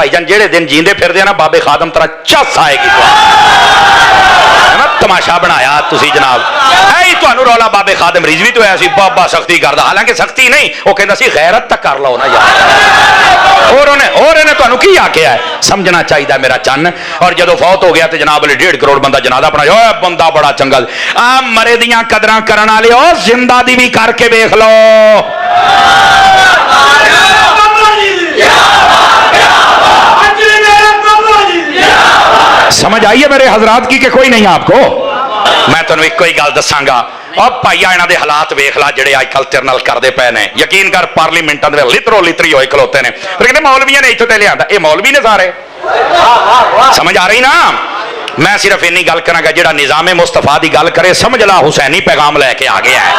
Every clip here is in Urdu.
بھائی جان جہے دن جیندے پھر دے نا بابے خادم طرح چس آئے گی تماشا بنایا تسی جناب ہی تمہیں رولا بابے خادم رضوی تو ہے سی بابا سختی کردا حالانکہ سختی نہیں وہ کہندا سی غیرت تک کر لو نا یار اور انہیں تمہیں کی آکھیا ہے سمجھنا چاہیے میرا چن اور جدو فوت ہو گیا تو جناب 1.5 کروڑ بندہ جنازہ بنایا بندہ بڑا چنگا مرے دیاں قدراں کرن والے او زندہ دی بھی کر کے دیکھ لو سمجھ آئیے میرے حضرات کی کہ کوئی نہیں آپ کو میں تمہیں ایک کوئی گل دساں گا اب بھائی انہاں دے حالات ویکھ لا جڑے اج کل تیرے نال کردے پے نے یقین کر پارلیمنٹاں دے لترو لتری ہوئے کھلوتے نے پھر کہندے مولویاں نے ایتھے تے لیا اے مولوی نے سارے سمجھ آ رہی نا میں صرف اینی گل کراں گا جڑا نظام مصطفیٰ دی گل کرے سمجھ لا حسینی پیغام لے کے آ گیا ہے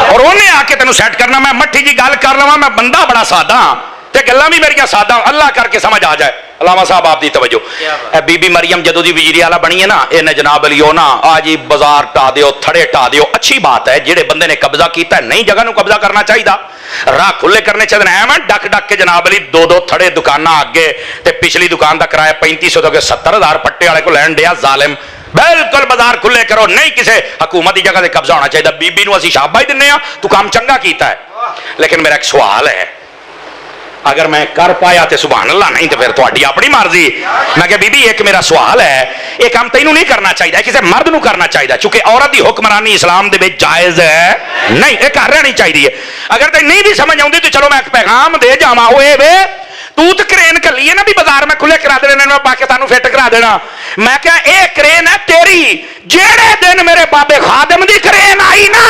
اور انہیں آ کے تینوں سیٹ کرنا میں مٹھی جی گل کر لواں میں بندہ بڑا سادہ ہاں تے گلاں بھی میریاں سادہ اللہ کر کے سمجھ آ جائے علامہ صاحب آپ دی توجہ بی بی مریم جدو دی وزیر اعلیٰ بنی ہے نا انہیں جناب علیو نا آج ہی بازار ٹا دیو تھڑے ٹا دیو اچھی بات ہے جڑے بندے نے قبضہ کیتا ہے نئی جگہ نو قبضہ کرنا چاہیے راہ کھلے کرنے چاہیے اے میں ڈک ڈک کے جناب علی دو تھڑے دکانہ آگے تے پچھلی دکان دا کرایہ 3500 تو کہ 70,000 پٹے والے کو لین دیا ظالم بالکل بازار کھلے کرو نہیں کسے حکومتی جگہ دے قبضہ ہونا چاہیے بی بی نو اسی شاباش دنے ہاں تو کام چنگا کیتا ہے لیکن میرا ایک سوال ہے اگر میں کر پایا تے سبحان اللہ نہیں تو پھر تہاڈی اپنی مرضی میں کہ بی بی ایک میرا سوال ہے یہ کام تینوں نہیں کرنا چاہیے کسی مرد نو کرنا چاہیے چونکہ عورت دی حکمرانی اسلام دے وچ جائز ہے نہیں یہ کر رہنی چاہیے اگر تے نہیں بھی سمجھ آؤندی تو چلو میں ایک پیغام دے جاواں اوے وے تو کرین کلی ہے نا بھی بازار میں کھلے کرا دینا میں پاکستان فٹ کرا دینا میں کہا اے کرین ہے تیری جیڑے دن میرے بابے خادم دی کرین آئی نا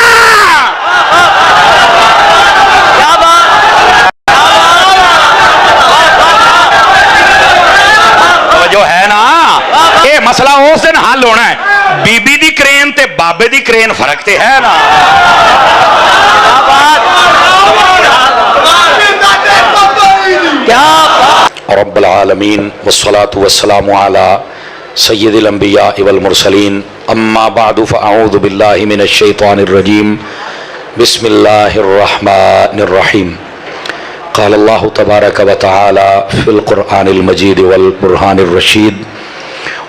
جو ہے نا یہ مسئلہ اس دن حل ہونا ہے بی بی دی کرین تے بابے دی کرین فرق تے ہے نا رب العالمین والصلاة والسلام علی سید الانبیاء والمرسلین اما بعد فاعوذ باللہ من الشیطان الرجیم بسم اللہ الرحمن الرحیم قال اللہ تبارک و تعالی فی القرآن المجید والبرہان الرشید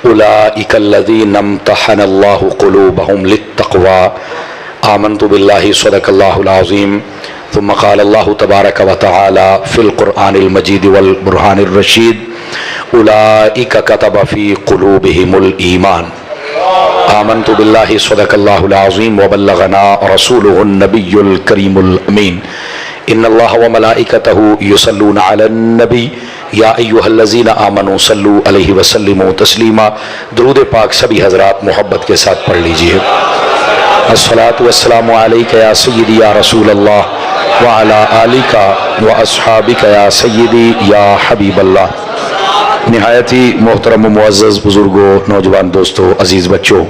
اولئک الذین امتحن اللہ قلوبہم للتقوی آمنت باللہ صدق اللہ العظیم ثم قال اللہ تبارک و تعالی فی القرآن المجید والبرہان الرشید اولئک کتب فی قلوبہم الایمان آمنت باللہ صدق اللہ العظیم وبلغنا رسولہ النبی الکریم الامین ان اللہ وملائکتہ یصلون علی النبی یا ایہا الذین آمنوا صلو علیہ وسلموا تسلیما درود پاک سبھی حضرات محبت کے ساتھ پڑھ لیجئے الصلاۃ والسلام علیک یا سیدی یا رسول اللہ وعلی آلک واصحابک یا سیدی یا حبیب اللہ نہایت ہی محترم و معزز بزرگوں نوجوان دوستوں عزیز بچوں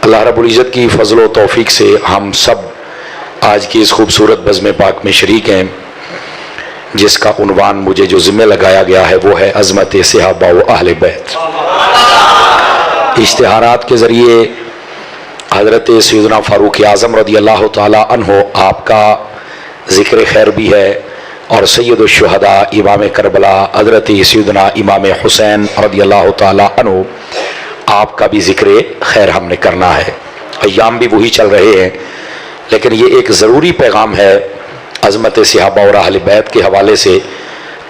اللہ رب العزت کی فضل و توفیق سے ہم سب آج کی اس خوبصورت بزم پاک میں شریک ہیں جس کا عنوان مجھے جو ذمہ لگایا گیا ہے وہ ہے عظمت صحابہ و اہل بیت اشتہارات کے ذریعے حضرت سیدنا فاروق اعظم رضی اللہ تعالی عنہ آپ کا ذکر خیر بھی ہے اور سید الشہداء امام کربلا حضرت سیدنا امام حسین رضی اللہ تعالی عنہ آپ کا بھی ذکر خیر ہم نے کرنا ہے ایام بھی وہی چل رہے ہیں لیکن یہ ایک ضروری پیغام ہے عظمت صحابہ اور اہل بیت کے حوالے سے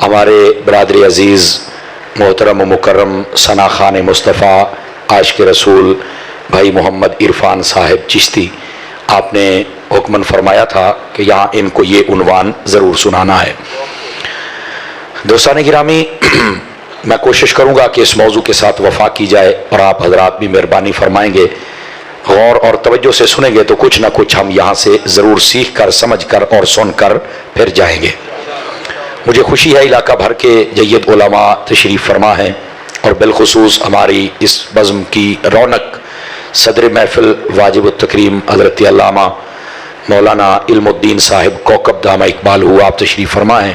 ہمارے برادر عزیز محترم و مکرم ثنا خان مصطفیٰ عاشق رسول بھائی محمد عرفان صاحب چشتی آپ نے حکمن فرمایا تھا کہ یہاں ان کو یہ عنوان ضرور سنانا ہے دوستان گرامی میں کوشش کروں گا کہ اس موضوع کے ساتھ وفا کی جائے اور آپ حضرات بھی مہربانی فرمائیں گے غور اور توجہ سے سنیں گے تو کچھ نہ کچھ ہم یہاں سے ضرور سیکھ کر سمجھ کر اور سن کر پھر جائیں گے مجھے خوشی ہے علاقہ بھر کے جید علماء تشریف فرما ہیں اور بالخصوص ہماری اس بزم کی رونق صدر محفل واجب التکریم حضرت علامہ مولانا علم الدین صاحب کوکب دامہ اقبال ہوا آپ تشریف فرما ہیں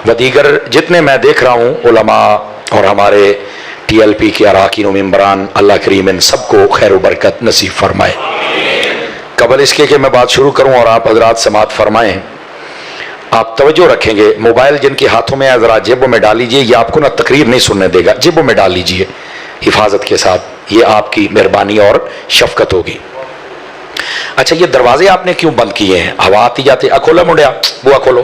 و دیگر جتنے میں دیکھ رہا ہوں علماء اور ہمارے ٹی ایل پی کے اراکین و ممبران اللہ کریم ان سب کو خیر و برکت نصیب فرمائے قبل اس کے کہ میں بات شروع کروں اور آپ حضرات سماعت فرمائیں آپ توجہ رکھیں گے، موبائل جن کے ہاتھوں میں ہے ذرا جیبوں میں ڈال لیجئے، یہ آپ کو نا تقریر نہیں سننے دے گا، جیبوں میں ڈال لیجئے حفاظت کے ساتھ، یہ آپ کی مہربانی اور شفقت ہوگی۔ اچھا یہ دروازے آپ نے کیوں بند کیے ہیں؟ ہوا آتی جاتی، کھولا منڈیا بوا کھولو،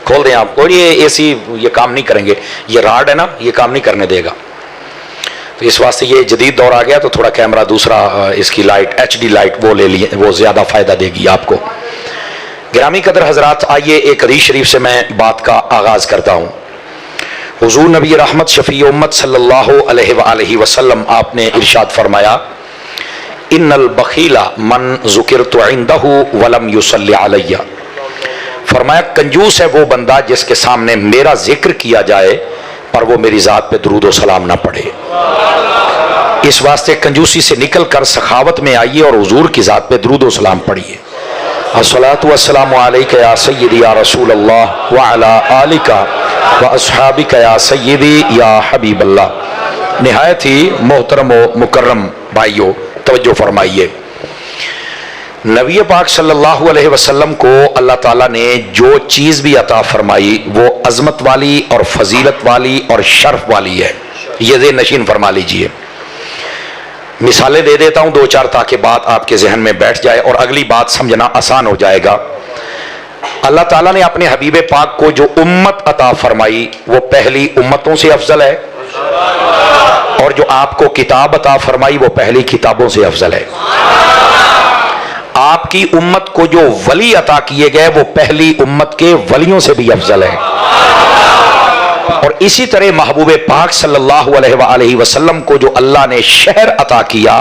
کھول دیں آپ، اور یہ اے سی یہ کام نہیں کریں گے، یہ راڈ ہے نا یہ کام نہیں کرنے دے گا، تو اس واسطے یہ جدید دور آ گیا تو تھوڑا کیمرہ دوسرا اس کی لائٹ ایچ ڈی لائٹ وہ لے لیے، وہ زیادہ فائدہ دے گی آپ کو۔ گرامی قدر حضرات، آئیے ایک حدیث شریف سے میں بات کا آغاز کرتا ہوں۔ حضور نبی رحمت شفیع امت صلی اللہ علیہ وآلہ وسلم آپ نے ارشاد فرمایا، ان البخیل من ذکرت عندہ ولم یصلی علی، فرمایا کنجوس ہے وہ بندہ جس کے سامنے میرا ذکر کیا جائے پر وہ میری ذات پہ درود و سلام نہ پڑھے۔ اس واسطے کنجوسی سے نکل کر سخاوت میں آئیے اور حضور کی ذات پہ درود و سلام پڑھیے۔ الصلاۃ والسلام علیک یا سیدی یا رسول اللہ وعلی آلک واصحابک یا سیدی یا حبیب اللہ۔ نہایت ہی محترم و مکرم بھائیو توجہ فرمائیے، نبی پاک صلی اللہ علیہ وسلم کو اللہ تعالیٰ نے جو چیز بھی عطا فرمائی وہ عظمت والی اور فضیلت والی اور شرف والی ہے، یہ ذہن نشین فرما لیجئے۔ مثالیں دے دیتا ہوں دو چار تاکہ بات آپ کے ذہن میں بیٹھ جائے اور اگلی بات سمجھنا آسان ہو جائے گا۔ اللہ تعالیٰ نے اپنے حبیب پاک کو جو امت عطا فرمائی وہ پہلی امتوں سے افضل ہے، اور جو آپ کو کتاب عطا فرمائی وہ پہلی کتابوں سے افضل ہے۔ آپ کی امت کو جو ولی عطا کیے گئے وہ پہلی امت کے ولیوں سے بھی افضل ہے، اور اسی طرح محبوب پاک صلی اللہ علیہ وآلہ وسلم کو جو اللہ نے شہر عطا کیا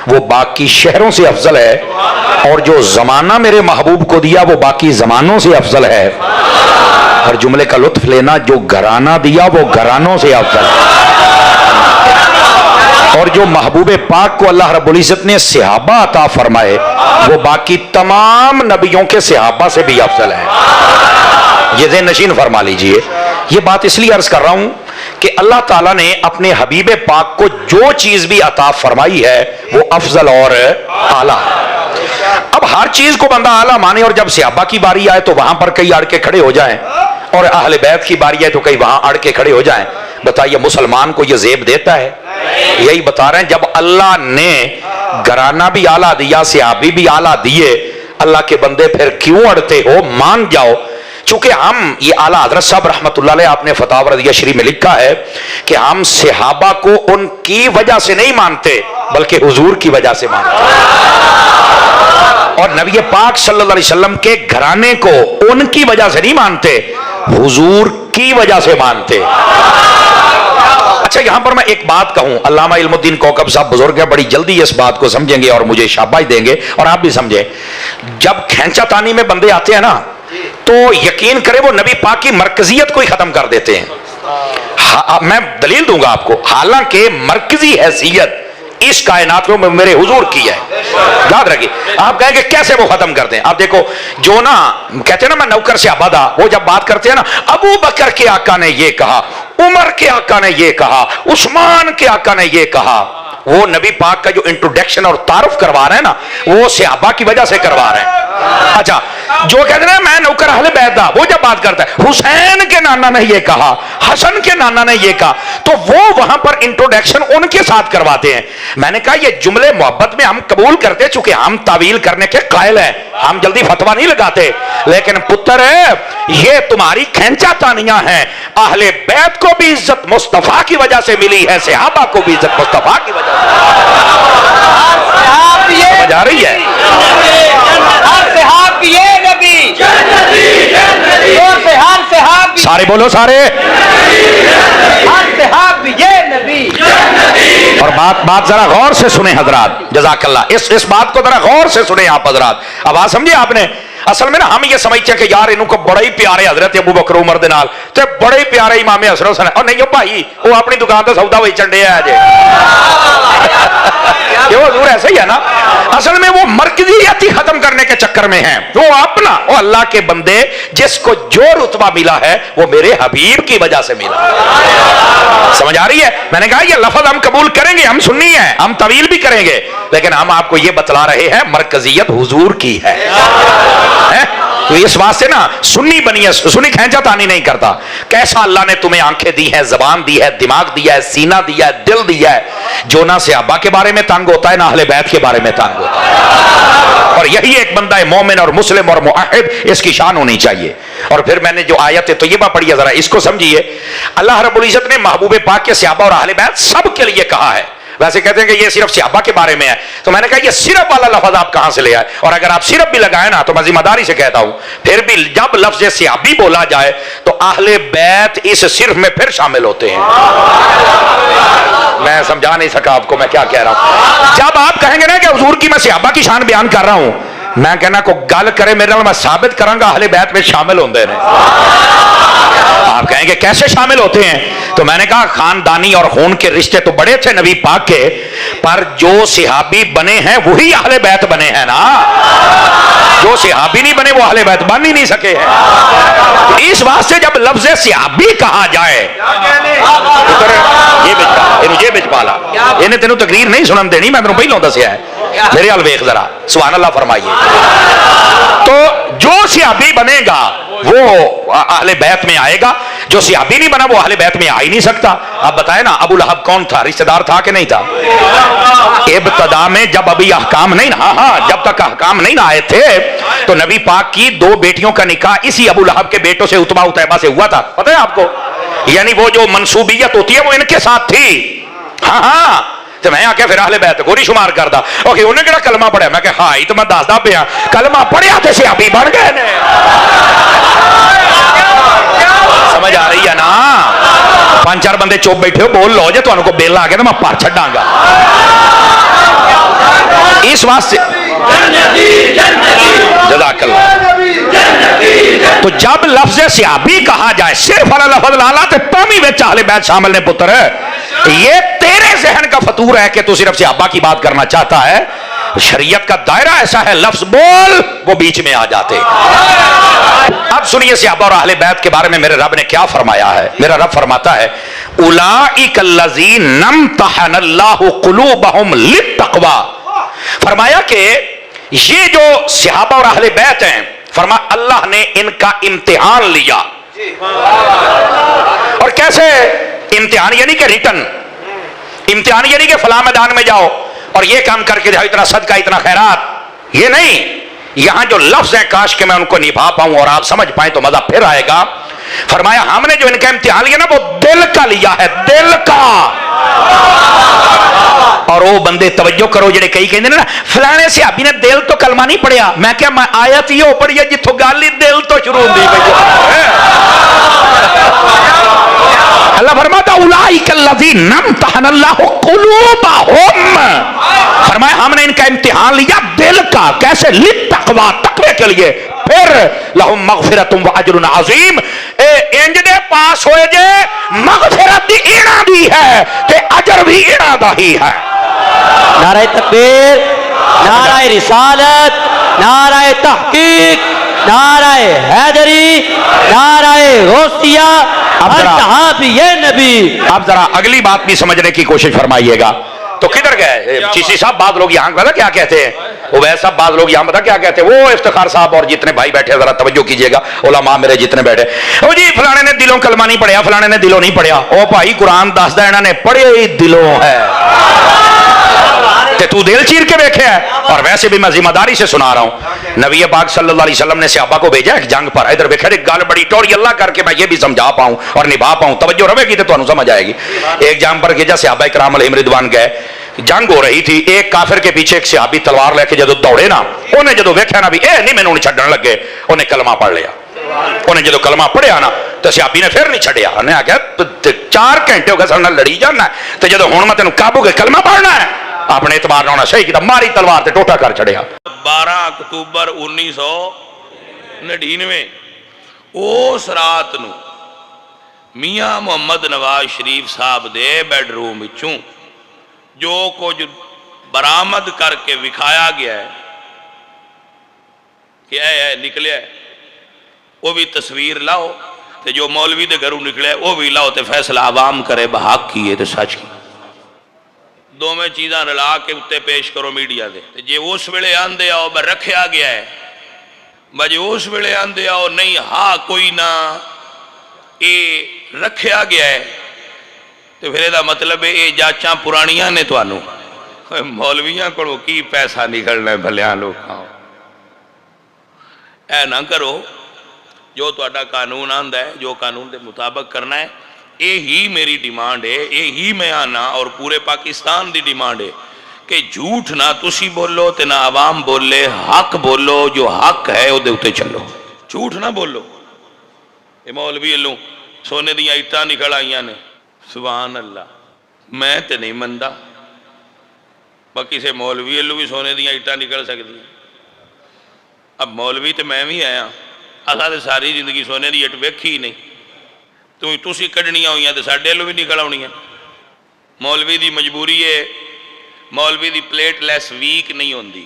وہ باقی شہروں سے افضل ہے، اور جو زمانہ میرے محبوب کو دیا وہ باقی زمانوں سے افضل ہے، اور جملے کا لطف لینا جو گھرانہ دیا وہ گھرانوں سے افضل ہے، اور جو محبوب پاک کو اللہ رب العزت نے صحابہ عطا فرمائے وہ باقی تمام نبیوں کے صحابہ سے بھی افضل ہے۔ یہ ذہن نشین فرما لیجئے۔ یہ بات اس لیے عرض کر رہا ہوں کہ اللہ تعالیٰ نے اپنے حبیب پاک کو جو چیز بھی عطا فرمائی ہے وہ افضل اور اعلیٰ ہے۔ اب ہر چیز کو بندہ اعلیٰ مانے، اور جب صحابہ کی باری آئے تو وہاں پر کئی اڑ کے کھڑے ہو جائیں، اور اہل بیت کی باری آئے تو کئی وہاں اڑ کے کھڑے ہو جائیں، بتائیے مسلمان کو یہ زیب دیتا ہے؟ یہی بتا رہے ہیں جب اللہ نے گھرانہ بھی اعلیٰ دیا، صحابی بھی اعلیٰ دیے، اللہ کے بندے پھر کیوں اڑتے ہو؟ مان جاؤ، چونکہ ہم یہ اعلیٰ حضرت صاحب رحمۃ اللہ علیہ آپ نے فتاوی رضیہ شریف میں لکھا ہے کہ ہم صحابہ کو ان کی وجہ سے نہیں مانتے بلکہ حضور کی وجہ سے مانتے ہیں، اور نبی پاک صلی اللہ علیہ وسلم کے گھرانے کو ان کی وجہ سے نہیں مانتے، حضور کی وجہ سے مانتے۔ اچھا یہاں پر میں ایک بات کہوں، علامہ علم الدین کوکب صاحب بزرگ ہیں، بڑی جلدی اس بات کو سمجھیں گے اور مجھے شاباش دیں گے، اور آپ بھی سمجھیں، جب کھینچا تانی میں بندے آتے ہیں نا تو یقین کرے وہ نبی پاک کی مرکزیت کو ہی ختم کر دیتے ہیں۔ میں دلیل دوں گا آپ کو، حالانکہ مرکزی حیثیت اس کائنات میں میرے حضور کی ہے، یاد رکھیے۔ آپ کہیں کہ کیسے وہ ختم کرتے ہیں؟ آپ دیکھو جو نا کہتے ہیں نا میں نوکر سے آبادہ، وہ جب بات کرتے ہیں نا ابو بکر کے آقا نے یہ کہا، عمر کے آقا نے یہ کہا، عثمان کے آقا نے یہ کہا، وہ نبی پاک کا جو انٹروڈکشن اور تعارف کروا رہے ہیں نا وہ صحابہ کی وجہ سے کروا رہے ہیں۔ اچھا جو کہتے ہیں میں نوکر اہل بیت دا، وہ جب بات کرتا ہے حسین کے نانا نے یہ کہا، حسن کے نانا نے یہ کہا، تو وہ وہاں پر انٹروڈکشن ان کے ساتھ کرواتے ہیں۔ میں نے کہا یہ جملے محبت میں ہم قبول کرتے چونکہ ہم تعویل کرنے کے قائل ہیں، ہم جلدی فتویٰ نہیں لگاتے، لیکن پتر یہ تمہاری کھینچا تانیاں ہیں۔ اہل بیت کو بھی عزت مصطفیٰ کی وجہ سے ملی ہے، صحابہ کو بھی عزت مصطفیٰ کی وجہ سے۔ سمجھ آ رہی ہے؟ سارے بولو سارے، اور بات ذرا غور سے سنیں حضرات، جزاک اللہ، اس بات کو ذرا غور سے سنیں آپ حضرات۔ اب آج سمجھے آپ نے، اصل میں نا ہم یہ سمجھتے ہیں کہ یار انہوں کو بڑے ہی پیارے حضرت ابو بکر عمر دے نال تے بڑے ہی پیارے امام حسن حسین، اور نہیں بھائی وہ اپنی دکان تے سودا وہی چنڈے ہے جی، یہ حضور ایسا ہی ہے نا۔ اصل میں وہ مرکزیت ہی ختم کرنے کے چکر میں ہیں، وہ اپنا وہ اللہ کے بندے جس کو جو رتبہ ملا ہے وہ میرے حبیب کی وجہ سے ملا۔ سمجھ آ رہی ہے؟ میں نے کہا یہ لفظ ہم قبول کریں گے، ہم سنی ہیں، ہم طویل بھی کریں گے، لیکن ہم آپ کو یہ بتلا رہے ہیں مرکزیت حضور کی ہے۔ تو اس واسطے نا سنی بنی ہے، سنی کھینچا تانی نہیں کرتا. کیسا اللہ نے تمہیں آنکھیں دی ہے، زبان دی ہے، دماغ دیا ہے، سینہ دیا ہے، دل دیا ہے، جو نہ صحابہ کے بارے میں تنگ ہوتا ہے نہ اہل بیت کے بارے میں تنگ ہوتا ہے. اور یہی ایک بندہ ہے مومن اور مسلم اور موحد، اس کی شان ہونی چاہیے. اور پھر میں نے جو آیت طیبہ پڑھی ہے ذرا اس کو سمجھیے. اللہ رب العزت نے محبوب پاک کے صحابہ اور اہل بیت سب کے لیے کہا ہے. ویسے کہتے ہیں کہ یہ صرف صحابہ کے بارے میں ہے، تو میں نے کہا یہ صرف والا لفظ آپ کہاں سے لے آئے؟ اور اگر آپ صرف بھی لگائیں نا تو میں ذمہ داری سے کہتا ہوں پھر بھی جب لفظ صحابی بولا جائے تو اہل بیت اس صرف میں پھر شامل ہوتے ہیں. میں سمجھا نہیں سکا آپ کو میں کیا کہہ رہا ہوں. جب آپ کہیں گے نا کہ حضور کی میں صحابہ کی شان بیان کر رہا ہوں، میں کہنا کو گل کرے میرے نال میں ثابت کراں گا اہل بیت میں شامل ہوندے نے. آپ کہیں گے کیسے شامل ہوتے ہیں؟ تو میں نے کہا خاندانی اور خون کے رشتے تو بڑے تھے نبی پاک کے، پر جو صحابی بنے ہیں وہی اہل بیت بنے ہیں نا. جو صحابی نہیں بنے وہ اہل بیت بن ہی نہیں سکے ہیں. اس واسطے جب لفظ صحابی کہا جائے یہ بچ پالا انہیں تینوں تقریر نہیں سنن دینی، میں تینوں پہلوں دسیا ہے. میرے حال ویخ ذرا، سبحان اللہ فرمائیے. تو جو صحابی بنے گا وہ اہل بیت میں آئے گا، جو صحابی نہیں بنا وہ اہل بیت میں آ ہی نہیں سکتا. اب بتائیں نا ابو لہب کون تھا؟ رشتہ دار تھا کہ نہیں تھا؟ ابتدا میں جب ابھی احکام نہیں جب تک احکام نہیں آئے تھے تو نبی پاک کی 2 بیٹیوں کا نکاح اسی ابو لہب کے بیٹوں سے عتبہ عتیبہ سے ہوا تھا. پتہ ہے آپ کو؟ یعنی وہ جو منسوبیت ہوتی ہے وہ ان کے ساتھ تھی. تو میں آکے پھر اہل بیت کو نہیں شمار کرتا. اوکے انہیں کہڑا کلمہ پڑھیا؟ میں کہ ہاں تو میں دسدا پیا کلمہ پڑھیا تے صحابی بن گئے نے. سمجھ آ رہی ہے نا؟ 5-4 بندے چوپ بیٹھے ہو بول لو جے تانوں کو بل آ گیا تو میں پر چھڈاں گا. اس واسطے جزاک اللہ. تو جب لفظ صحابی کہا جائے صرف والا لفظ لالا تے تامی وچ اہل بیت شامل نے پتر. یہ تیرے ذہن کا فطور ہے کہ تو صرف صحابہ کی بات کرنا چاہتا ہے. شریعت کا دائرہ ایسا ہے لفظ بول وہ بیچ میں آ جاتے. اب سنیے صحابہ اور اہل بیت کے بارے میں میرے رب نے کیا فرمایا ہے. میرا رب فرماتا ہے اولئک الذین امتحن اللہ قلوبہم للتقوی. فرمایا کہ یہ جو صحابہ اور اہل بیت ہیں، فرمایا اللہ نے ان کا امتحان لیا. اور کیسے امتحان؟ یعنی کہ ریٹن امتحان، یعنی کہ فلاں میدان میں جاؤ اور یہ کام کر کے جاؤ، اتنا صدقہ اتنا خیرات، یہ نہیں. یہاں جو لفظ ہیں کاش کہ میں ان کو نبھا پاؤں اور آپ سمجھ پائیں تو مزہ پھر آئے گا. فرمایا ہم نے جو ان کا امتحان لیا نا وہ دل کا لیا ہے، دل کا. اور وہ بندے توجہ کرو جڑے کئی کہندے نا فلانے صحابی نے دل تو کلمہ نہیں پڑھیا. میں کیا میں آیت یہ پڑھی ہے جتھوں گل ہی دل تو شروع ہوندی پئی. اللہ فرماتا اولئک الذین امتحن اللہ قلوبہم. فرمایا ہم نے ان کا امتحان لیا دل کا. کیسے؟ للتقوی، تقوی کے لیے. پھر لہم مغفرۃ و اجر عظیم. انج دے پاس ہوئے جے مغفرت دی اینا دی ہے تے اجر بھی اینا دا ہی ہے. نعرہ تکبیر، نعرہ رسالت، نعرہ تحقیق، نعرہ حیدری، نعرہ غوثیہ، انتہا بھی یہ نبی. اب ذرا اگلی بات بھی سمجھنے کی کوشش فرمائیے گا. تو کدھر گئے چیسی صاحب؟ بعض لوگ یہاں پتہ کیا کہتے ہیں، عبید صاحب بعض لوگ یہاں پتہ کیا کہتے ہیں، وہ افتخار صاحب اور جتنے بھائی بیٹھے ذرا توجہ کیجئے گا، علماء میرے جتنے بیٹھے، او جی فلانے نے دلوں کلمہ نہیں پڑھیا، فلانے نے دلوں نہیں پڑھیا. او بھائی قرآن دسدا انہاں نے پڑھے ہی دلوں ہے تے تو دل چیر کے بیٹھے ہے. اور ویسے بھی میں ذمہ داری سے سنا رہا ہوں، نبی پاک صلی اللہ علیہ وسلم نے صحابہ کو بھیجا ایک جنگ پر. ادھر بیٹھے ایک گل بڑی ٹوری اللہ کر کے میں یہ بھی سمجھا پاؤں اور نبھا پاؤں، توجہ رہے گی تو تانوں سمجھ آئے گی. ایک جنگ پر گیا صحابہ کرام علیہم رضوان گئے، جنگ ہو رہی تھی. ایک کافر کے پیچھے ایک صحابی تلوار لے کے جدو دوڑے نا، انہیں جدو ویکھیا نا بھی اے نہیں مینوں نہیں چھڈن لگے، انہیں کلمہ پڑھ لیا. انہیں جدو کلمہ پڑھیا نا تو صحابی نے پھر نہیں چھڈیا. انہیں آخیا 4 گھنٹے ہو گئے سارے نال لڑی جانا ہے تے جدو ہن میں تینوں قابو کے کلمہ پڑھنا ہے، اپنے اعتبار نہ ہونا صحیح کیتا، ماری تلوار تے ٹوٹا کر چھڑیا. 12 اکتوبر 1999 اس رات نو میاں محمد نواز شریف صاحب دے بیڈ روم وچوں جو کچھ برآمد کر کے وکھایا گیا ہے کہ اے نکلیا ہے، وہ بھی تصویر لاؤ تے جو مولوی دے گھروں نکلے وہ بھی لاؤ تے فیصلہ عوام کرے بحق کیے تے سچ کی. دو میں چیزاں رلا کے اتے پیش کرو میڈیا دے. جے اس ویلے آندے آؤ رکھیا گیا ہے بجے اس ویلے آندے آؤ نہیں ہاں کوئی نہ یہ رکھیا گیا ہے تو پھر یہ مطلب ہے یہ جاچاں پرانیاں نے توانوں مولویاں کو کی پیسہ نکلنا ہے بھلیاں لوگ اے نہ کرو جو تہاڈا قانون آندا ہے جو قانون دے مطابق کرنا ہے یہی میری ڈیمانڈ ہے یہی میں آنا اور پورے پاکستان دی ڈیمانڈ ہے کہ جھوٹ نہ تسی بولو تے نہ عوام بولے حق بولو جو حق ہے وہ دے اتے چلو جھوٹ نہ بولو اے مولوی اللہ سونے دیاں اٹاں نکل آئیاں نے سبحان اللہ میں تے نہیں مندا باقی سے مولوی اللہ بھی سونے دیاں اٹاں نکل سکتی اب مولوی تے میں بھی آیا اساں تے ساری زندگی سونے دی اٹ ویکھی ہی نہیں تسی کڈنیاں ہوئیاں تے ساڈے لو بھی نکل آونیاں مولوی دی مجبوری ہے مولوی دی پلیٹ لیس ویک نہیں ہوندی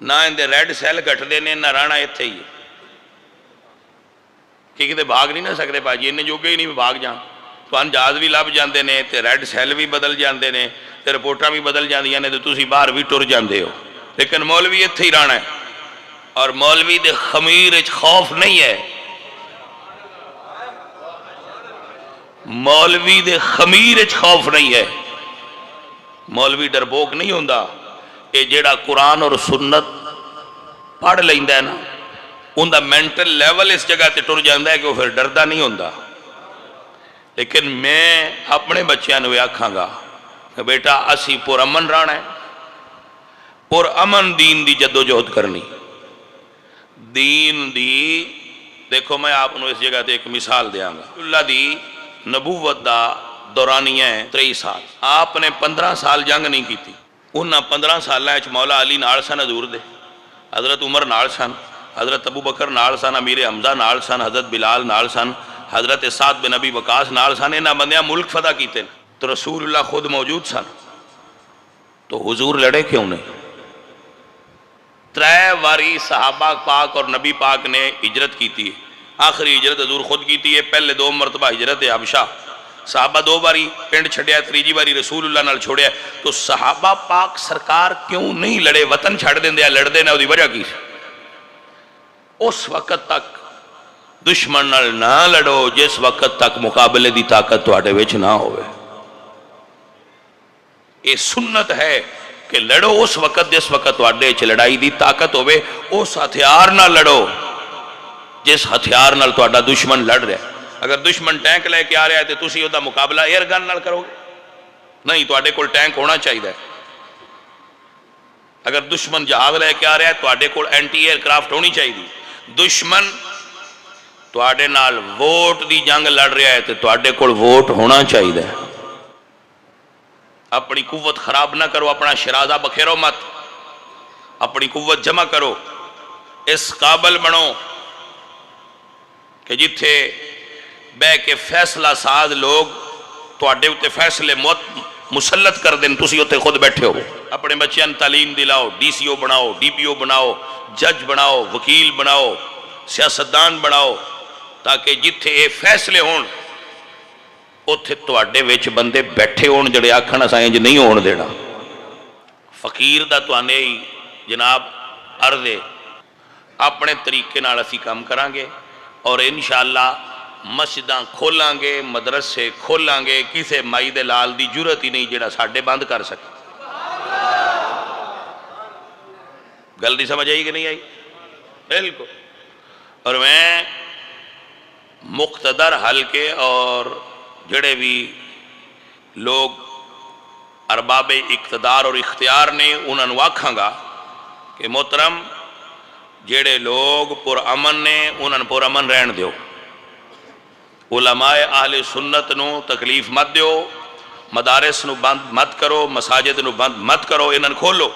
نہ اندے ریڈ سیل گھٹدے نے نہ رانا ایتھے ہی کہ کتے بھاگ نہیں نہ سکتے پاجی انہیں جو کہ ہی نہیں بھاگ جان تو ان جہاز بھی لب جاندے نے تے ریڈ سیل بھی بدل جاندے نے تے رپورٹاں بھی بدل جاندیاں نے تے تسی باہر بھی ٹر جاندے ہو لیکن مولوی ایتھے ہی رانا ہے اور مولوی دے خمیر وچ خوف نہیں ہے مولوی دے خمیر وچ خوف نہیں ہے مولوی ڈربوک نہیں ہوندا یہ جیڑا قرآن اور سنت پڑھ لیندا ہے نا ان دا مینٹل لیول اس جگہ تے ٹر جاندا ہے کہ وہ پھر ڈردا نہیں ہوندا لیکن میں اپنے بچیاں نو آکھاں گا کہ بیٹا اسی پر امن رہنا ہے پر امن دین دی جد و جہد کرنی دین دی دیکھو میں آپ نو اس جگہ تے ایک مثال دیاں گا اللہ دی نبوت دا دورانیہ ہے 23 سال آپ نے 15 سال جنگ نہیں کی تھی انہاں 15 سال مولا علی نال سن حضور دے حضرت عمر نال سن حضرت ابو بکر نال سن امیر حمزہ نال سن حضرت بلال نال سن حضرت سعد بن ابی وقاص نال سن انہاں بندیاں ملک فتح کیتے تو رسول اللہ خود موجود سن تو حضور لڑے کیوں نہیں 3 واری صحابہ پاک اور نبی پاک نے ہجرت کی تھی آخری ہجرت حضور خود کی تھی پہلے 2 مرتبہ ہجرت حبشہ صحابہ 2 باری پنڈ چھڑیا 3 باری رسول اللہ نال چھوڑیا تو صحابہ پاک سرکار کیوں نہیں لڑے وطن چھڑ دیں دیا لڑ دینا وہ دی وجہ کی اس وقت تک دشمن نال نہ لڑو جس وقت تک مقابلے دی طاقت تواڈے وچ نہ ہوئے یہ سنت ہے کہ لڑو اس وقت جس وقت تواڈے وچ لڑائی دی طاقت ہوئے اس ہتھیار نہ لڑو جس ہتھیار نال تواڈا دشمن لڑ رہا ہے اگر دشمن ٹینک لے کے آ رہا ہے تو تسی وہ مقابلہ ایئر گن نال کرو گے نہیں تواڈے کول ٹینک ہونا چاہیے اگر دشمن جہاز لے کے آ رہا ہے تواڈے کول اینٹی ایئر کرافٹ ہونی چاہیے دشمن تواڈے نال ووٹ دی جنگ لڑ رہا ہے تو تواڈے کول ووٹ ہونا چاہیے اپنی قوت خراب نہ کرو اپنا شرازہ بکھیرو مت اپنی قوت جمع کرو اس قابل بنو کہ جتھے بے کے فیصلہ ساز لوگ تواڈے اتے فیصلے مسلط کر دیں تسی اتے خود بیٹھے ہو اپنے بچیاں تعلیم دلاؤ ڈی سی او بناؤ ڈی پی او بناؤ جج بناؤ وکیل بناؤ سیاستدان بناؤ تاکہ جتھے یہ فیصلے ہون اتے تواڈے وچ بندے بیٹھے ہون جڑے آکھن اساں انج نہیں ہون دینا فقیر دا توانے ہی جناب عرض ہے اپنے طریقے نال اسی کام کران گے اور انشاءاللہ مسجداں کھولاں گے مدرسے کھولاں گے کسے مائی دے لال دی جرت ہی نہیں جڑا ساڈے بند کر سکے گل دی سمجھ آئی کہ نہیں آئی بالکل اور میں مقتدر حلقے اور جڑے بھی لوگ ارباب اقتدار اور اختیار نے انہوں آکھاں گا کہ محترم جڑے لوگ پر امن نے انہوں پر امن رہن دیو علماء اہل سنت نو تکلیف مت دیو مدارس نو بند مت کرو مساجد نو بند مت کرو انہوں کھولو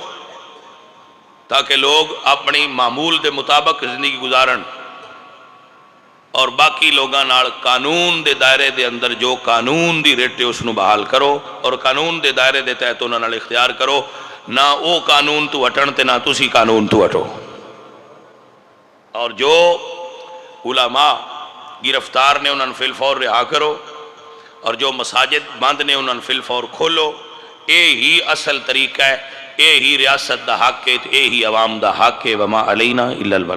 تاکہ لوگ اپنی معمول دے مطابق زندگی گزارن اور باقی لوگاں نال قانون دے دائرے دے اندر جو قانون دی ریٹ ہے اس نو بحال کرو اور قانون دے دائرے دے تحت انہوں نال اختیار کرو نہ او قانون تو ہٹن تے نہ تسی قانون تو ہٹو اور جو علماء گرفتار نے انہوں فی الفور رہا کرو اور جو مساجد بند نے انہوں فی الفور کھولو یہ ہی اصل طریقہ ہے یہ ہی ریاست دا حق ہے، یہ ہی عوام دا حق ہے، وما علینا الا البلاغ۔